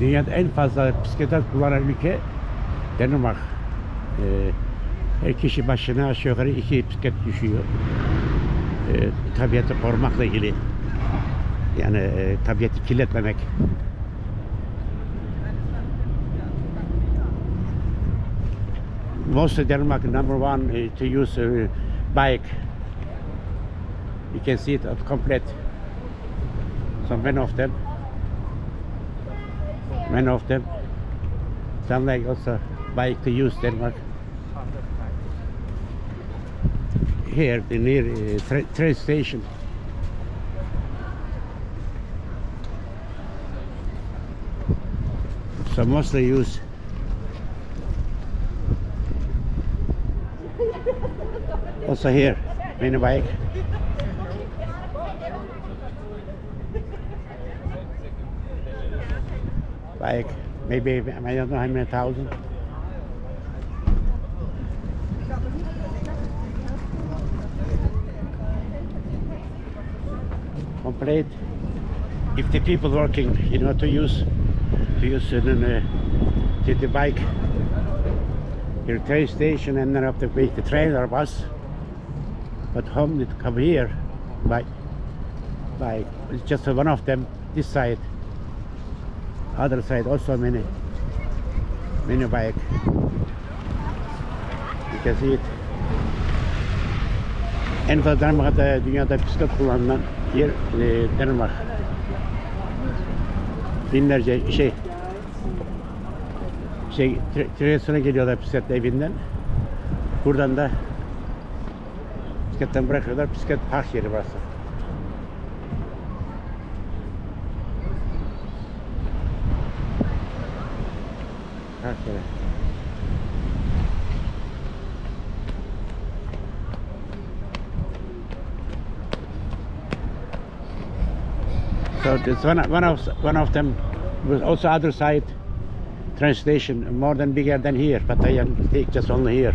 Dünyada en fazla bisiklet kullanan ülke Denmark. Her kişi başına aşağı yukarı 2 bisiklet düşüyor. Tabiatı korumakla ilgili. Yani tabiatı kirletmemek. Most of Denmark, number one to use a bike. You can see it complete. So many of them, some like also bike to use Denmark. Here near train station. So mostly use also here mini bike. Maybe I don't know how many thousand. Complete. If the people working, to use the bike, your train station, and then have to wait the train or bus. But home, it come here by it's just one of them. This side, other side also many bike. You can see it. En fazla Denmark'ta dünyada bisiklet kullanılan yer Denmark. Binlerce Tresyon'a geliyorlar bisikletle evinden. Buradan da bisikletten bırakıyorlar. Bisiklet park yeri burası. Park yeri. So it's one of them was also other side train station, more than bigger than here, but I take just only here.